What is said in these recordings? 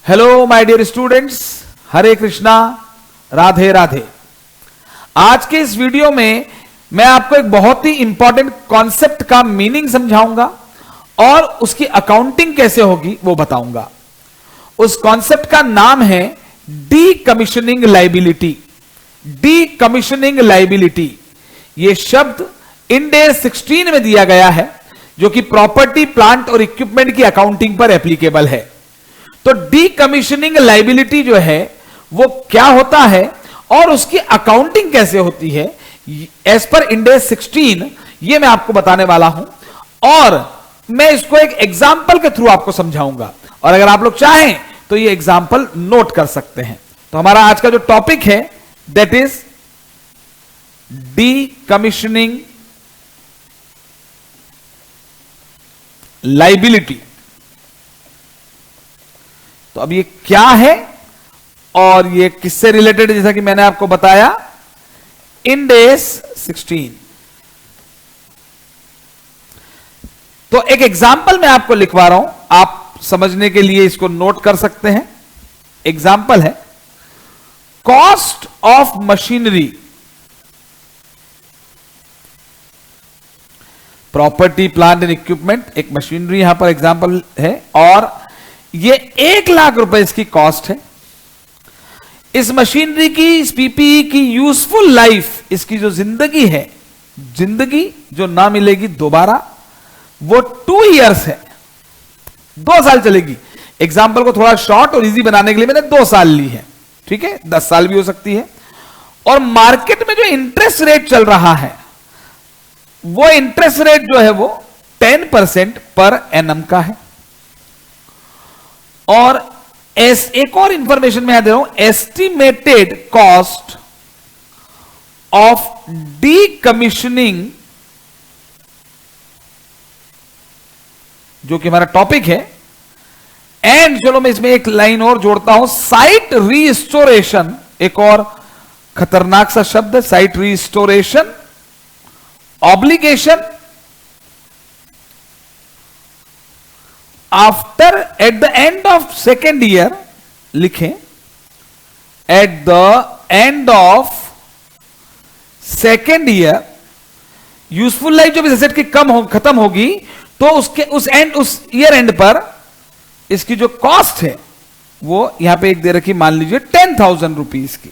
Hello my dear students, हरे कृष्णा, राधे राधे। आज के इस वीडियो में मैं आपको एक बहुत ही इंपॉर्टेंट कॉन्सेप्ट का मीनिंग समझाऊंगा और उसकी अकाउंटिंग कैसे होगी वो बताऊंगा। उस कॉन्सेप्ट का नाम है D commissioning liability. D commissioning liability ये शब्द इंड AS 16 में दिया गया है, जो कि प्रॉपर्टी, प्लांट और इक्विपमेंट की अकाउंटिंग पर एप्लीकेबल है। तो डी कमीशनिंग लाइबिलिटी जो है वो क्या होता है और उसकी अकाउंटिंग कैसे होती है एज पर इंड AS 16, ये मैं आपको बताने वाला हूं और मैं इसको एक एग्जाम्पल के थ्रू आपको समझाऊंगा। और अगर आप लोग चाहें तो ये एग्जाम्पल नोट कर सकते हैं। तो हमारा आज का जो टॉपिक है that is D commissioning liability. तो अब ये क्या है और ये किससे रिलेटेड है, जैसा कि मैंने आपको बताया इंड AS 16। तो एक एग्जाम्पल मैं आपको लिखवा रहा हूं, आप समझने के लिए इसको नोट कर सकते हैं। एग्जाम्पल है cost of machinery, property, plant and equipment, एक मशीनरी यहां पर एग्जाम्पल है और ये 1 लाख रुपए इसकी कॉस्ट है। इस मशीनरी की, इस पीपीई की यूजफुल लाइफ, इसकी जो जिंदगी है, जिंदगी जो ना मिलेगी दोबारा, वो 2 इयर्स है, 2 साल चलेगी। एग्जाम्पल को थोड़ा शॉर्ट और इजी बनाने के लिए मैंने 2 साल ली है, ठीक है, 10 साल भी हो सकती है। और मार्केट में जो इंटरेस्ट रेट चल रहा है वो इंटरेस्ट रेट जो है वो 10% पर एनम का है। और एक और इंफॉर्मेशन मैं यहां दे रहा हूं, estimated cost of D commissioning, जो कि हमारा टॉपिक है। एंड चलो मैं इसमें एक लाइन और जोड़ता हूं, साइट रीस्टोरेशन, एक और खतरनाक सा शब्द है, site restoration obligation after, at the end of second year, लिखें at the end of second year, useful life जब इस एसेट की खत्म होगी तो उस ईयर एंड पर इसकी जो कॉस्ट है वो यहां पे एक दे रखी, मान लीजिए 10,000 रुपीज की।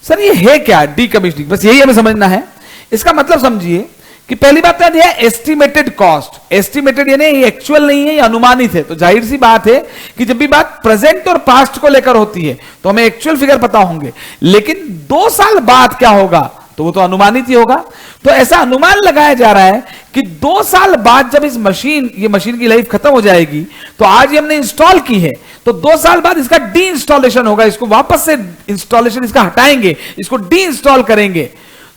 सर ये है क्या डी कमीशनिंग, बस यही हमें समझना है। इसका मतलब समझिए कि पहली बात तो यह एस्टिमेटेड कॉस्ट, एस्टिमेटेड यानी ये एक्चुअल नहीं है, ये अनुमानित है। तो जाहिर सी बात है कि जब भी बात प्रेजेंट और पास्ट को लेकर होती है तो हमें एक्चुअल फिगर पता होंगे, लेकिन 2 साल बाद क्या होगा तो वो तो अनुमानित ही होगा। तो ऐसा अनुमान लगाया जा रहा है कि 2 साल बाद जब ये मशीन की लाइफ खत्म हो जाएगी, तो आज ये हमने इंस्टॉल की है, तो 2 साल बाद इसका डी इंस्टॉलेशन होगा, इसको वापस से इंस्टॉलेशन इसका हटाएंगे, इसको डी इंस्टॉल करेंगे।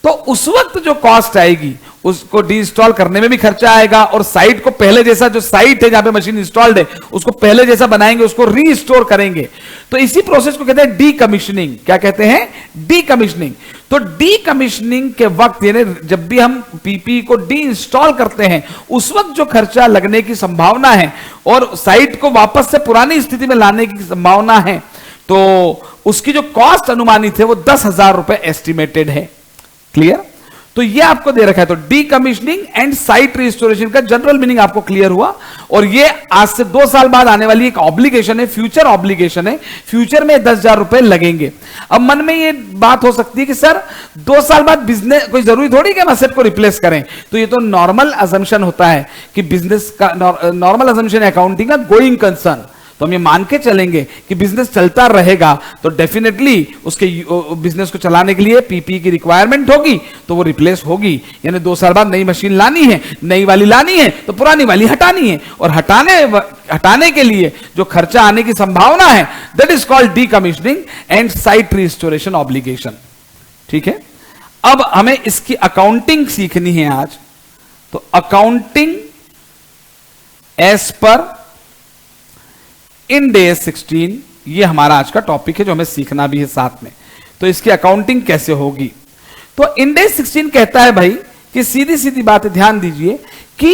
तो उस वक्त जो कॉस्ट आएगी उसको डी इंस्टॉल करने में भी खर्चा आएगा और साइट को पहले जैसा, जो साइट है जहां पे मशीन इंस्टॉल्ड है उसको पहले जैसा बनाएंगे, उसको रीस्टोर करेंगे। तो इसी प्रोसेस को कहते हैं डी कमीशनिंग। क्या कहते हैं? D commissioning. तो डी कमीशनिंग के वक्त, यानी जब भी हम पीपी को डी इंस्टॉल करते हैं उस वक्त जो खर्चा लगने की संभावना है और साइट को वापस से पुरानी स्थिति में लाने की संभावना है, तो उसकी जो कॉस्ट अनुमानित है वो 10,000 रुपए एस्टिमेटेड है। क्लियर? तो ये आपको दे रखा है। तो D commissioning and site restoration का जनरल मीनिंग आपको क्लियर हुआ। और ये आज से 2 साल बाद आने वाली एक ऑब्लिगेशन है, फ्यूचर ऑब्लिगेशन है, फ्यूचर में 10,000 रुपए लगेंगे। अब मन में ये बात हो सकती है कि सर 2 साल बाद बिजनेस, कोई जरूरी थोड़ी कि हम एसेट को रिप्लेस करें। तो ये तो नॉर्मल अजम्पशन होता है कि बिजनेस का नॉर्मल अजम्पशन है अकाउंटिंग का, गोइंग कंसर्न। तो हम ये मान के चलेंगे कि बिजनेस चलता रहेगा तो डेफिनेटली उसके बिजनेस को चलाने के लिए पीपी की रिक्वायरमेंट होगी, तो वो रिप्लेस होगी। यानी 2 साल बाद नई मशीन लानी है, नई वाली लानी है तो पुरानी वाली हटानी है, और हटाने के लिए जो खर्चा आने की संभावना है that is called D commissioning and site restoration obligation. ठीक है, अब हमें इसकी अकाउंटिंग सीखनी है आज। तो accounting as per Ind AS 16, ये हमारा आज का टॉपिक है जो हमें सीखना भी है साथ में। तो इसकी अकाउंटिंग कैसे होगी? तो इंड AS 16 कहता है भाई कि सीधी सीधी बात है, ध्यान दीजिए कि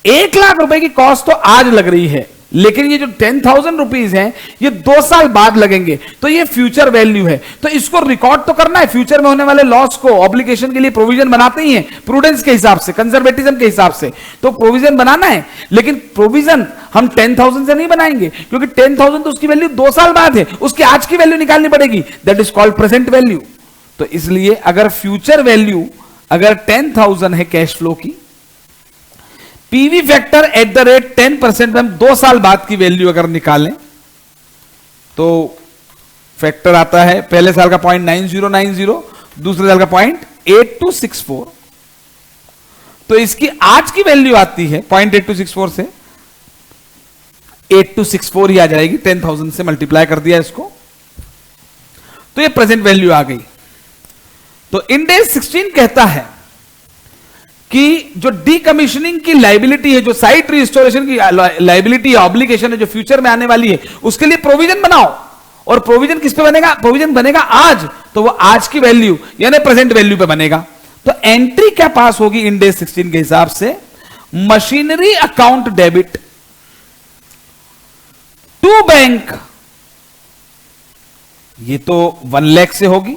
1 लाख रुपए की कॉस्ट तो आज लग रही है, लेकिन ये जो 10,000 रुपीज है ये 2 साल बाद लगेंगे, तो ये फ्यूचर वैल्यू है, तो इसको रिकॉर्ड तो करना है। फ्यूचर में होने वाले लॉस को ऑब्लिगेशन के लिए प्रोविजन बनाते ही हैं, प्रूडेंस के हिसाब से, कंजर्वेटिज्म के हिसाब से, तो प्रोविजन बनाना है। लेकिन प्रोविजन हम 10,000 से नहीं बनाएंगे, क्योंकि 10,000 तो उसकी वैल्यू 2 साल बाद है, उसकी आज की वैल्यू निकालनी पड़ेगी, that is called present value. तो इसलिए अगर फ्यूचर वैल्यू अगर 10,000 है कैश फ्लो की, PV factor at the rate 10% में हम 2 साल बाद की वैल्यू अगर निकालें तो फैक्टर आता है पहले साल का 0.9090, दूसरे साल का 0.8264, तो इसकी आज की वैल्यू आती है 0.8264 से 8264 ही आ जाएगी, 10,000 से मल्टीप्लाई कर दिया इसको, तो ये प्रेजेंट वैल्यू आ गई। तो इंड एस 16 कहता है कि जो डीकमीशनिंग की लाइबिलिटी है, जो साइट रिस्टोरेशन की लाइबिलिटी ऑब्लिगेशन है, जो फ्यूचर में आने वाली है, उसके लिए प्रोविजन बनाओ। और प्रोविजन किस पे बनेगा? प्रोविजन बनेगा आज, तो वो आज की वैल्यू यानी प्रेजेंट वैल्यू पे बनेगा। तो एंट्री क्या पास होगी इंड एस 16 के हिसाब से? Machinery account debit to bank, ये तो 1 लाख से होगी,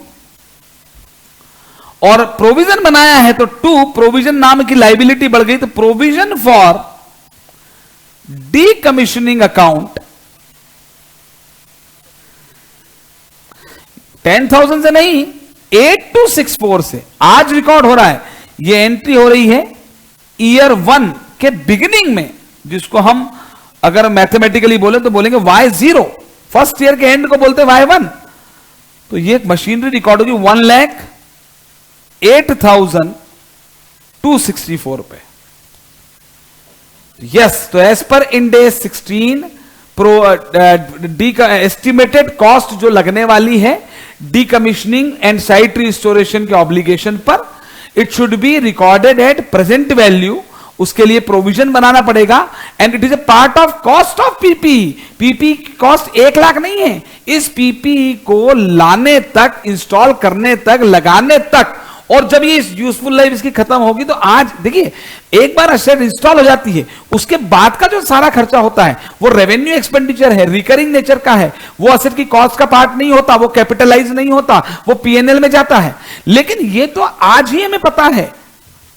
और प्रोविजन बनाया है तो टू प्रोविजन नाम की लाइबिलिटी बढ़ गई, तो प्रोविजन फॉर डीकमीशनिंग अकाउंट 10,000 से नहीं 8264 से आज रिकॉर्ड हो रहा है। यह एंट्री हो रही है ईयर 1 के बिगिनिंग में, जिसको हम अगर मैथमेटिकली बोले तो बोलेंगे Y0, फर्स्ट ईयर के एंड को बोलते हैं Y1। तो ये मशीनरी रिकॉर्ड होगी 1,08,264 रुपए। यस, तो as per Ind AS 16 D का एस्टिमेटेड कॉस्ट जो लगने वाली है डीकमीशनिंग एंड साइट रिस्टोरेशन के ऑब्लिगेशन पर, it should be recorded at present value. उसके लिए प्रोविजन बनाना पड़ेगा, and it is a part of cost of PP. PP cost 1 lakh नहीं है, इस पीपी को लाने तक, इंस्टॉल करने तक, लगाने तक, और जब ये यूजफुल लाइफ इसकी खत्म होगी, तो आज देखिए एक बार असेट इंस्टॉल हो जाती है, उसके बाद का जो सारा खर्चा होता है वो रेवेन्यू एक्सपेंडिचर है, रिकरिंग नेचर का है, वो असेट की कॉस्ट का पार्ट नहीं होता, वो कैपिटलाइज नहीं होता, वो पीएनएल में जाता है। लेकिन ये तो आज ही हमें पता है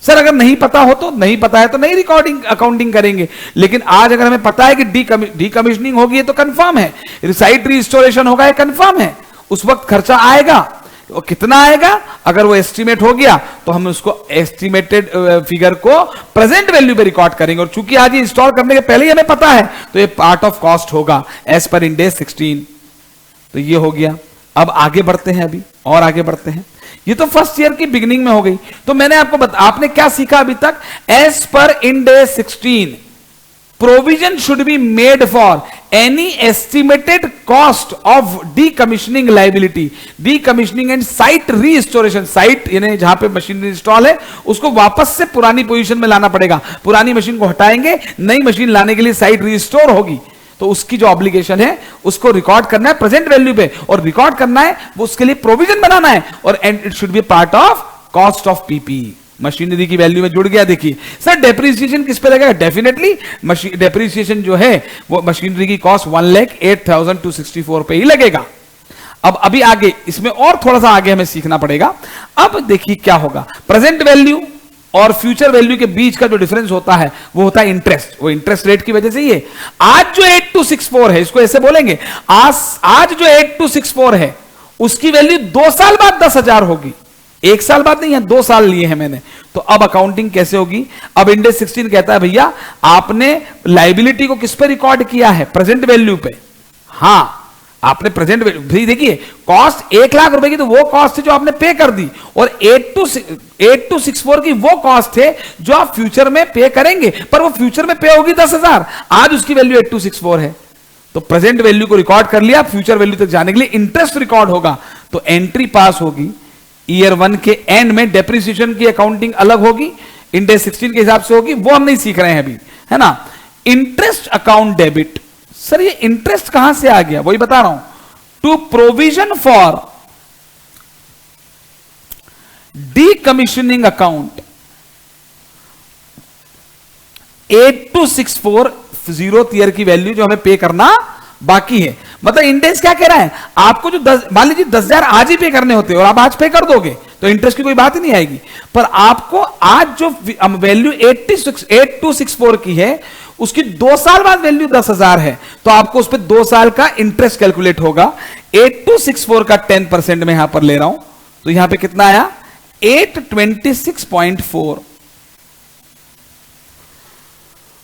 सर, अगर नहीं पता हो तो नहीं पता है तो नहीं रिकॉर्डिंग अकाउंटिंग करेंगे, लेकिन आज अगर हमें पता है कि डीकमीशनिंग होगी, ये तो कंफर्म है, साइट रिस्टोरेशन होगा, ये कंफर्म है, उस वक्त खर्चा आएगा, और कितना आएगा अगर वो एस्टिमेट हो गया तो हम उसको एस्टिमेटेड फिगर को प्रेजेंट वैल्यू पे रिकॉर्ड करेंगे, और चूंकि आज ये इंस्टॉल करने के पहले ही हमें पता है तो ये पार्ट ऑफ कॉस्ट होगा एज पर इंड एस 16। तो ये हो गया। अब आगे बढ़ते हैं, अभी और आगे बढ़ते हैं। ये तो फर्स्ट ईयर की बिगिनिंग में हो गई। तो मैंने आपको आपने क्या सीखा अभी तक? As per Ind AS 16 provision should be made for any estimated cost of decommissioning liability, decommissioning and site restoration। Site यानी जहां पे मशीन इंस्टॉल है उसको वापस से पुरानी पोजीशन में लाना पड़ेगा, पुरानी मशीन को हटाएंगे, नई मशीन लाने के लिए साइट रिस्टोर होगी, तो उसकी जो ऑब्लिगेशन है उसको रिकॉर्ड करना है प्रेजेंट वैल्यू पे, और रिकॉर्ड करना है वो उसके लिए प्रोविजन बनाना है, और and it should B part of cost of PP. Machinery की वैल्यू में जुड़ गया। देखिए सर डेप्रिसिएशन किस पे लगेगा? डेफिनेटली डेप्रिसिएशन जो है वो मशीनरी की कॉस्ट 1,08,264 पे ही लगेगा। अब अभी आगे इसमें और थोड़ा सा आगे हमें सीखना पड़ेगा। अब देखिए क्या होगा, प्रेजेंट वैल्यू और फ्यूचर वैल्यू के बीच का जो डिफरेंस होता है वो होता है इंटरेस्ट। वो इंटरेस्ट रेट की वजह से ही है। आज जो 8264 है, इसको ऐसे बोलेंगे, आज जो 8264 है उसकी वैल्यू 2 साल बाद 10,000 होगी। 1 साल बाद नहीं है, 2 साल लिए हैं मैंने। तो अब अकाउंटिंग कैसे होगी? अब इंड एस 16 कहता है भैया आपने लाइबिलिटी को किस पे रिकॉर्ड किया है? प्रेजेंट वैल्यू पे। हां, आपने प्रेजेंट वैल्यू, देखिए कॉस्ट 1 लाख रुपए की तो वो कॉस्ट थी जो आपने पे कर दी, और 8264 की वो कॉस्ट थे जो आप फ्यूचर में पे करेंगे, पर वो फ्यूचर में पे होगी 10,000। आज उसकी वैल्यू 8264 है, तो प्रेजेंट वैल्यू को रिकॉर्ड कर लिया। फ्यूचर वैल्यू तक जाने के लिए इंटरेस्ट रिकॉर्ड होगा, तो एंट्री पास होगी। ईयर 1 के एंड में डेप्रिसिएशन की अकाउंटिंग अलग होगी, इंड एस 16 के हिसाब से होगी, वो हम नहीं सीख रहे हैं अभी, है ना। इंटरेस्ट अकाउंट डेबिट, सर ये इंटरेस्ट कहां से आ गया? वही बता रहा हूं। To provision for decommissioning account 8264 zeroth year की वैल्यू जो हमें पे करना बाकी है। मतलब इंडेक्स क्या कह रहा है, आपको जो मान लीजिए 10,000 आज ही पे करने होते और आप आज पे कर दोगे तो इंटरेस्ट की कोई बात ही नहीं आएगी। पर आपको आज जो वैल्यू 8264 की है उसकी 2 साल बाद वैल्यू 10,000 है, तो आपको उस पर 2 साल का इंटरेस्ट कैलकुलेट होगा। 8264 का 10% में यहां पर ले रहा हूं, तो यहां पे कितना आया 826.4।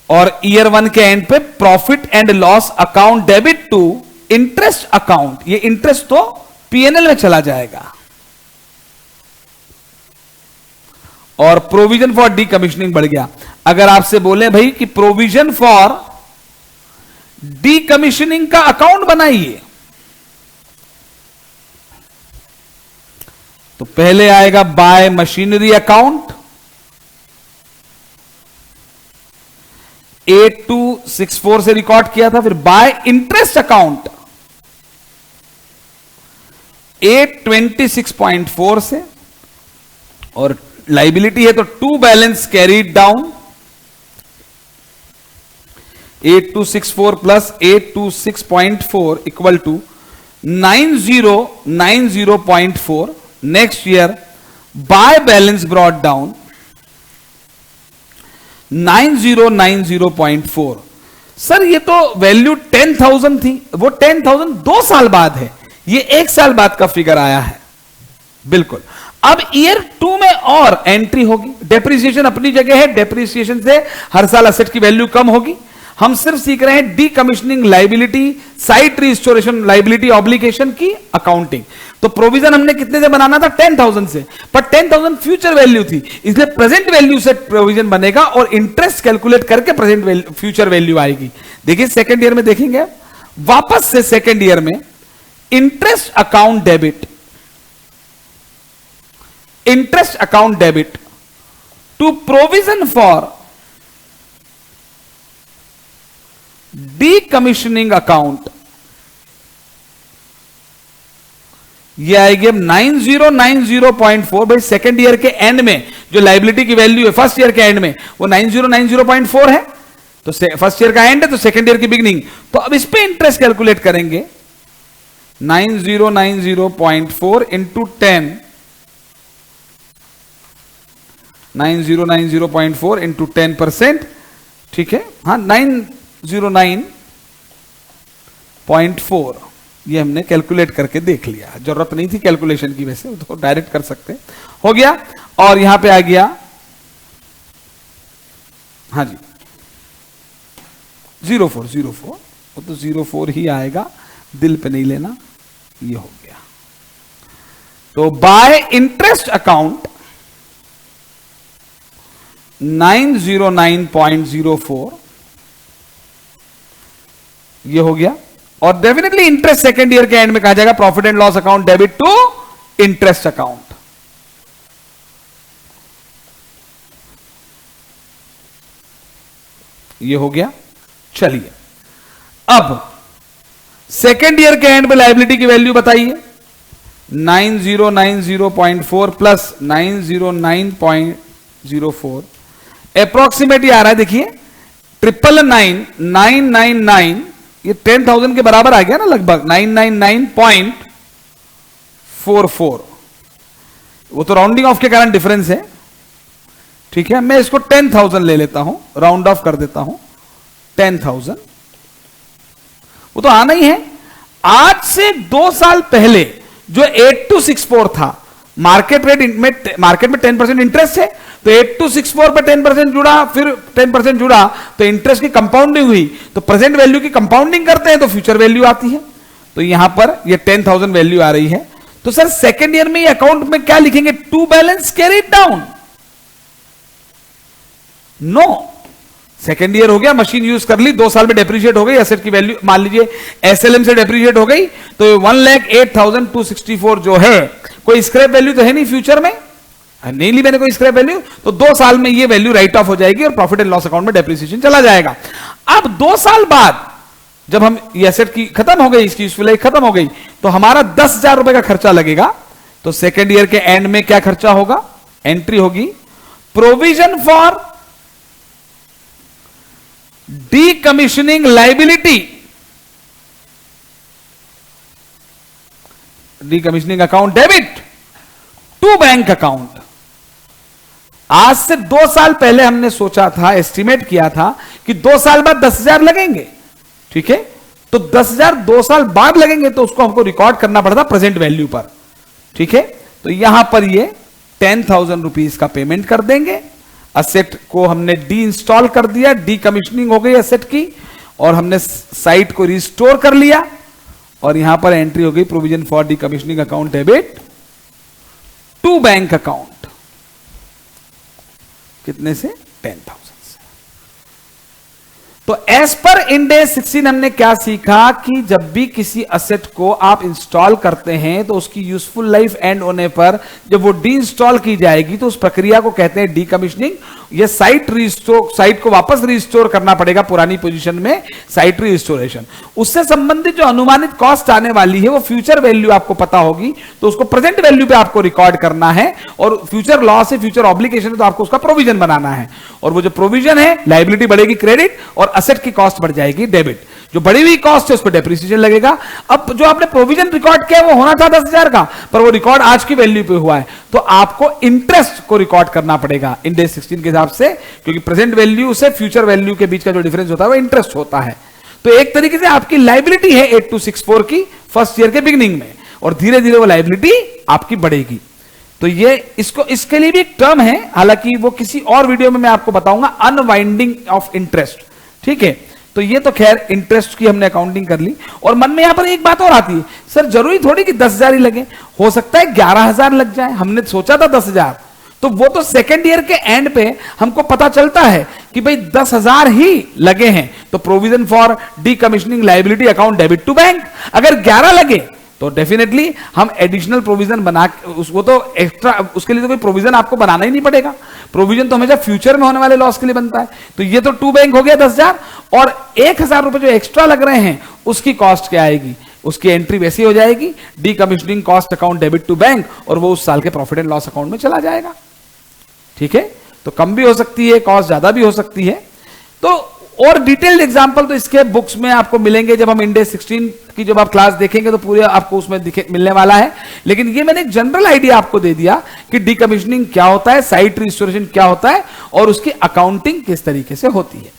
और ईयर 1 के एंड पे profit and loss account debit to interest account, ये इंटरेस्ट तो पीएनएल में चला जाएगा। और प्रोविजन फॉर डीकमीशनिंग बढ़ गया। अगर आपसे बोले भाई कि प्रोविजन फॉर डीकमीशनिंग का अकाउंट बनाइए, तो पहले आएगा बाय मशीनरी अकाउंट, 8264 से रिकॉर्ड किया था, फिर बाय इंटरेस्ट अकाउंट 826.4 से, और लाइबिलिटी है तो to balance carried down 8264 plus 826.4 equal to 9090.4। Next year by balance brought down 9090.4। Sir ये तो वैल्यू 10,000 थी, वो 10,000 2 साल बाद है, ये 1 साल बाद का फिगर आया है। बिल्कुल। अब ईयर 2 में और एंट्री होगी, डेप्रिसिएशन अपनी जगह है, डेप्रिसिएशन से हर साल असेट की वैल्यू कम होगी। हम सिर्फ सीख रहे हैं decommissioning liability, site restoration liability obligation की अकाउंटिंग। तो प्रोविजन हमने कितने से बनाना था 10,000 से, पर 10,000 फ्यूचर वैल्यू थी, इसलिए प्रेजेंट वैल्यू से प्रोविजन बनेगा और इंटरेस्ट कैलकुलेट करके प्रेजेंट फ्यूचर वैल्यू आएगी। देखिए सेकेंड ईयर में देखेंगे, वापस से सेकेंड ईयर में interest account debit, interest account debit to provision for decommissioning account, ये आएगी 9090.4। भाई सेकेंड ईयर के एंड में जो लाइबिलिटी की वैल्यू है फर्स्ट ईयर के एंड में वो 9090.4 है, तो फर्स्ट ईयर का एंड है तो सेकेंड ईयर की बिगिनिंग। तो अब इस पे इंटरेस्ट कैलकुलेट करेंगे 9090.4 इंटू 10, 9090.4 इंटू 10%, ठीक है। हाँ 909.4 ये हमने कैलकुलेट करके देख लिया, जरूरत नहीं थी कैलकुलेशन की, वैसे तो डायरेक्ट कर सकते, हो गया। और यहां पे आ गया, हाँ जी 0404, वो तो 04 ही आएगा, दिल पे नहीं लेना, ये हो गया। तो बाय इंटरेस्ट अकाउंट 909.04 ये हो गया। और डेफिनेटली इंटरेस्ट सेकेंड ईयर के एंड में कहा जाएगा profit and loss account debit to interest account. ये हो गया। चलिए अब सेकेंड ईयर के एंड में लायबिलिटी की वैल्यू बताइए, 9090.4 प्लस 909.04 अप्रोक्सीमेट आ रहा है। देखिए 999,999 ये 10,000 के बराबर आ गया ना लगभग, 999.44। वो तो राउंडिंग ऑफ के कारण डिफरेंस है, ठीक है। मैं इसको 10,000 ले लेता हूं, राउंड ऑफ कर देता हूं 10,000। वो तो आना ही है। आज से 2 साल पहले जो 8264 था, मार्केट में 10% इंटरेस्ट है, तो 8264 पे 10% जुड़ा, फिर 10% जुड़ा, तो इंटरेस्ट की कंपाउंडिंग हुई, तो प्रेजेंट वैल्यू की कंपाउंडिंग करते हैं तो फ्यूचर वैल्यू आती है। तो यहां पर ये 10,000 वैल्यू आ रही है। तो सर सेकेंड ईयर में ये अकाउंट में क्या लिखेंगे, to balance carried down? No, second year हो गया, मशीन यूज कर ली, 2 साल में डेप्रिशिएट हो गई, एसेट की वैल्यू मान लीजिए एसएलएम से डेप्रिशिएट हो गई, तो 1,08,264 जो है, कोई स्क्रैप वैल्यू तो है नहीं फ्यूचर में, नहीं ली मैंने कोई स्क्रैप वैल्यू, तो 2 साल में ये वैल्यू राइट ऑफ हो जाएगी और प्रॉफिट एंड लॉस अकाउंट में डेप्रिसिएशन चला जाएगा। अब 2 साल बाद जब हम ये एसेट की खत्म हो गई, इसकी यूजफुल लाइफ खत्म हो गई, तो हमारा 10,000 रुपए का खर्चा लगेगा। तो सेकेंड ईयर के एंड में क्या खर्चा होगा, एंट्री होगी provision for decommissioning liability, decommissioning account debit to bank account. आज से 2 साल पहले हमने सोचा था, एस्टिमेट किया था कि 2 साल बाद 10,000 लगेंगे, ठीक है, तो 10,000 2 साल बाद लगेंगे, तो उसको हमको रिकॉर्ड करना पड़ता प्रेजेंट वैल्यू पर, ठीक है। तो यहां पर ये 10,000 रुपीज का पेमेंट कर देंगे। असेट को हमने डी इंस्टॉल कर दिया, डीकमीशनिंग हो गई असेट की, और हमने साइट को रिस्टोर कर लिया, और यहां पर एंट्री हो गई provision for decommissioning account debit to bank account. कितने से? 10,000 से। तो एज पर इंड AS 16 हमने क्या सीखा कि जब भी किसी असेट को आप इंस्टॉल करते हैं तो उसकी यूजफुल लाइफ एंड होने पर जब वो डी इंस्टॉल की जाएगी तो उस प्रक्रिया को कहते हैं डीकमीशनिंग। ये साइट रिस्टोर, साइट को वापस रिस्टोर करना पड़ेगा पुरानी पोजीशन में, साइट रिस्टोरेशन। उससे संबंधित जो अनुमानित कॉस्ट आने वाली है वो फ्यूचर वैल्यू आपको पता होगी, तो उसको प्रेजेंट वैल्यू पे आपको रिकॉर्ड करना है, और फ्यूचर लॉस है, फ्यूचर ऑब्लिगेशन है, तो आपको उसका प्रोविजन बनाना है, और वो जो प्रोविजन है, लायबिलिटी बढ़ेगी क्रेडिट और असेट की कॉस्ट बढ़ जाएगी डेबिट। जो बढ़ी हुई कॉस्ट है उस पर डेप्रिसिएशन लगेगा। अब जो आपने प्रोविजन रिकॉर्ड किया वो होना था 10,000 का, पर वो रिकॉर्ड आज की वैल्यू पे हुआ है, तो आपको इंटरेस्ट को रिकॉर्ड करना पड़ेगा इंड AS 16 के हिसाब से, क्योंकि प्रेजेंट वैल्यू से फ्यूचर वैल्यू के बीच का जो डिफरेंस होता है वो इंटरेस्ट होता है। तो एक तरीके से आपकी लायबिलिटी है 8264 की फर्स्ट ईयर के बिगिनिंग में, और धीरे धीरे वो लायबिलिटी आपकी बढ़ेगी। तो ये इसके लिए भी एक टर्म है, हालांकि वो किसी और वीडियो में मैं आपको बताऊंगा, अनवाइंडिंग ऑफ इंटरेस्ट, ठीक है। तो ये तो खैर इंटरेस्ट की हमने अकाउंटिंग कर ली। और मन में यहां पर एक बात और आती है, सर जरूरी थोड़ी कि 10,000 ही लगे, हो सकता है 11,000 लग जाए। हमने सोचा था 10,000, तो वो तो सेकेंड ईयर के एंड पे हमको पता चलता है कि भाई 10,000 ही लगे हैं, तो provision for decommissioning liability account debit to bank. अगर 11 लगे तो डेफिनेटली हम एडिशनल प्रोविजन बना, वो तो एक्स्ट्रा, उसके लिए तो कोई प्रोविजन आपको बनाना ही नहीं पड़ेगा। प्रोविजन तो हमेशा फ्यूचर में होने वाले लॉस के लिए बनता है। तो ये तो टू बैंक हो गया 10,000, और 1,000 रुपए जो एक्स्ट्रा लग रहे हैं उसकी कॉस्ट क्या आएगी, उसकी एंट्री वैसी हो जाएगी decommissioning cost account debit to bank, और वो उस साल के प्रॉफिट एंड लॉस अकाउंट में चला जाएगा, ठीक है। तो कम भी हो सकती है कॉस्ट, ज्यादा भी हो सकती है। तो और डिटेल्ड एग्जांपल तो इसके बुक्स में आपको मिलेंगे, जब हम इंड AS 16 की जब आप क्लास देखेंगे तो पूरे आपको उसमें मिलने वाला है। लेकिन ये मैंने एक जनरल आइडिया आपको दे दिया कि डीकमीशनिंग क्या होता है, साइट रिस्टोरेशन क्या होता है, और उसकी अकाउंटिंग किस तरीके से होती है।